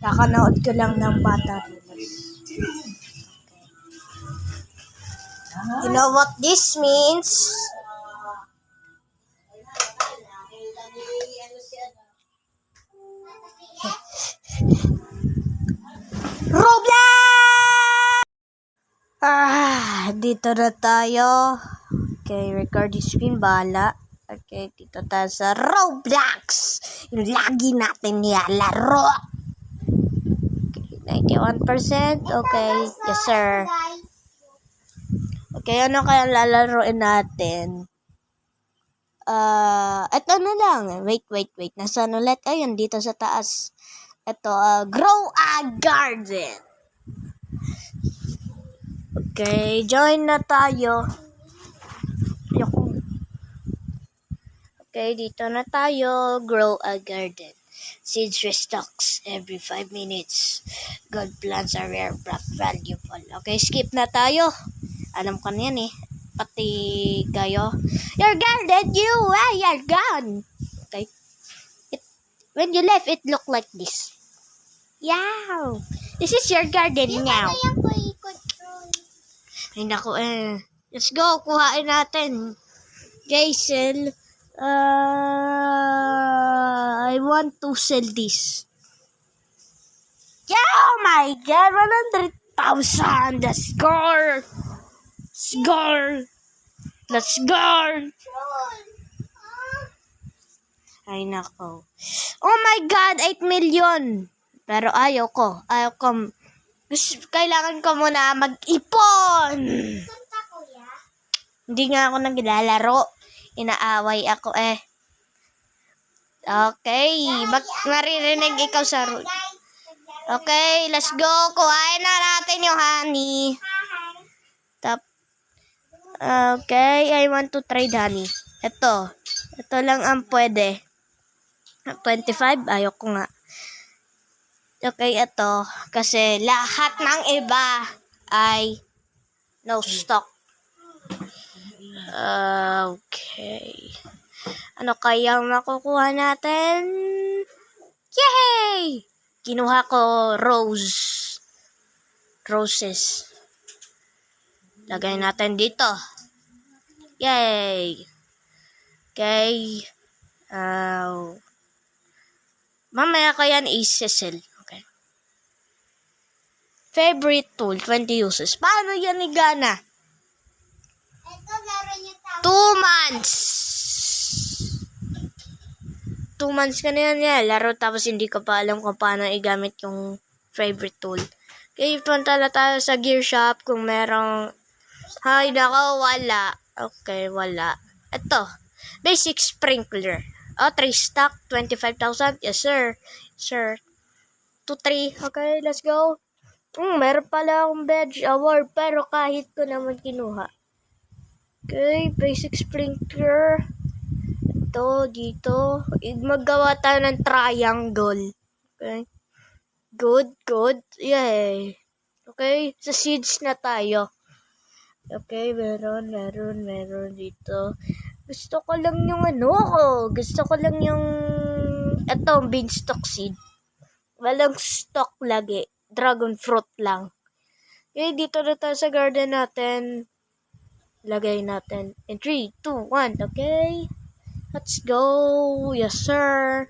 Kakanood ko lang ng Bata Rilas. You know what this means? Roblox! Dito na tayo. Okay, record the screen, bahala. Okay, dito tayo sa Roblox. Yung lagi natin nilalaro. Okay, 91%. Okay, yes sir. Okay, ano kaya lalaroin natin? Ito na lang. Wait. Nasaan ulit? Ayun, dito sa taas. Ito, grow a garden. Okay, join na tayo. Okay, dito na tayo. Grow a garden. Seeds restocks every 5 minutes. Good plants are rare but valuable. Okay, skip na tayo. Alam ko na yan eh. Pati kayo. Your garden, you're gone. Okay. When you left, it looked like this. Yow! This is your garden now. Ay naku Let's go, kuhain natin. Jason, I want to sell this. Yeah, oh my God, 100,000. Let's go. Let's go. Ay nako. Oh my God, 8 million. Pero ayaw ko. Kailangan ko muna mag-ipon. Hindi nga ako naglalaro. Inaaway ako Okay. Maririnig ikaw sa room. Okay, let's go. Kuhain na natin yung honey. Okay, I want to trade honey. Ito lang ang pwede. 25, ayoko nga. Okay, ito. Kasi lahat ng iba ay no stock. Okay. Ano kayang makukuha natin? Yay! Kinuha ko roses. Lagay natin dito. Yay! Okay. Mamaya ko yan i-sell. Okay. Favorite tool, 20 uses. Paano yan igana? 2 months. 2 months ka na yan. Laro tapos hindi ka pa alam kung paano igamit yung favorite tool. Okay, punta na tayo sa gear shop kung merong... Ay, nako, wala. Okay, wala. Ito, basic sprinkler. 3 stock, 25,000. Yes, sir. 2, 3. Okay, let's go. Meron pala akong badge award, pero kahit ko naman kinuha. Okay, basic sprinkler. Ito, dito. Maggawa tayo ng triangle. Okay. Good. Yay. Okay, sa seeds na tayo. Okay, meron dito. Gusto ko lang yung etong beanstalk seed. Walang stock lagi. Dragon fruit lang. Okay, dito na tayo sa garden natin. Lagay natin. In 3, 2, 1. Okay. Let's go. Yes, sir.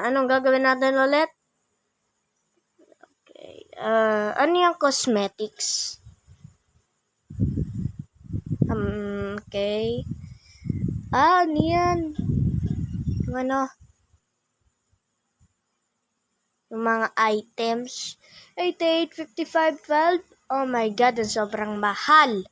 Anong gagawin natin ulit? Ano yung cosmetics? Okay. Ano yan? Yung mga items. 88, 55, 12. Oh my God, sobrang mahal.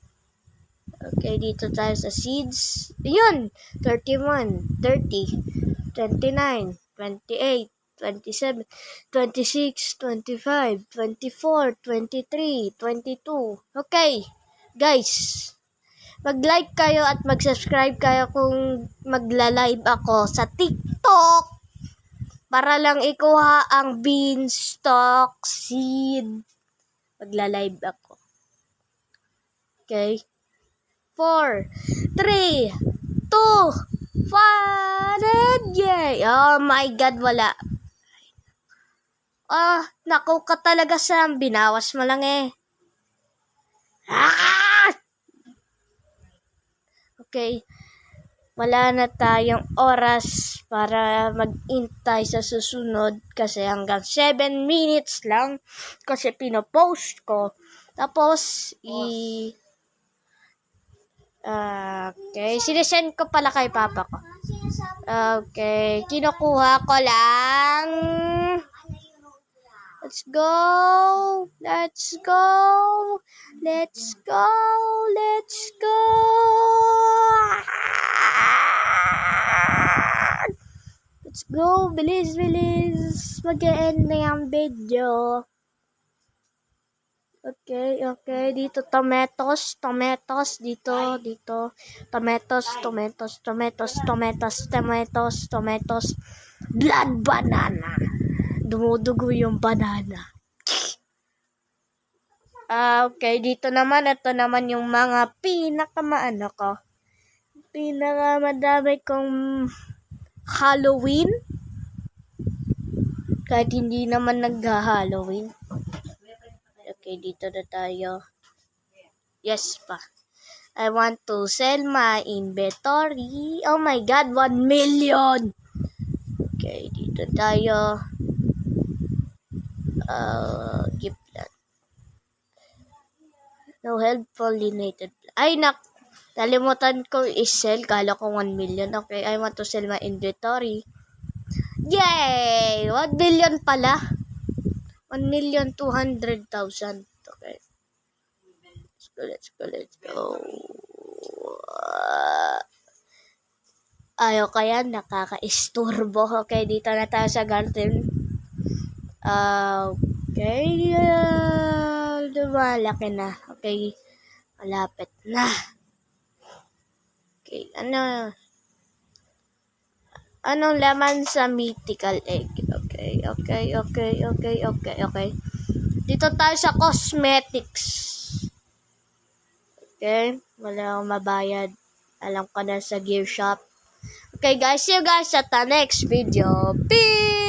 Okay, dito tayo sa seeds. Yun! 31, 30, 29, 28, 27, 26, 25, 24, 23, 22. Okay, guys. Mag-like kayo at mag-subscribe kayo kung magla-live ako sa TikTok para lang ikuha ang beanstalk seed. Magla-live ako. Okay? 4, 3, 2, fun and yay! Oh my God, wala. Naku ka talaga, Sam. Binawas mo lang eh. Okay. Wala na tayong oras para mag-intay sa susunod kasi hanggang 7 minutes lang kasi pinopost ko. Tapos, okay, sinesend ko pala kay papa ko. Okay, kinukuha ko lang. Let's go. Let's go. Let's go. Let's go. Let's go. Bilis, bilis. Mag-e-end na yung video. Okay. Dito, tomatoes. Dito. Tomatoes. Blood banana. Dumudugo yung banana. Okay, dito naman, ito naman yung mga pinakamadami kong Halloween. Kahit hindi naman nag-Halloween. Okay, dito na tayo. Yes pa. I want to sell my inventory. Oh my God, 1 million! Okay, dito tayo. Gift plan. No help pollinated. Ay, nalimutan ko i-sell. Kala ko 1 million. Okay, I want to sell my inventory. Yay! 1 million pala. 1,200,000. Okay. Let's go. Ayaw kaya, nakaka-isturbo. Okay, dito na tayo sa garden. Okay. Lumalaki na. Okay. Malapit na. Okay. Anong laman sa mythical egg? Okay. Dito tayo sa cosmetics. Okay. Wala akong mabayad. Alam ko na sa gear shop. Okay guys, see you guys at the next video. Peace!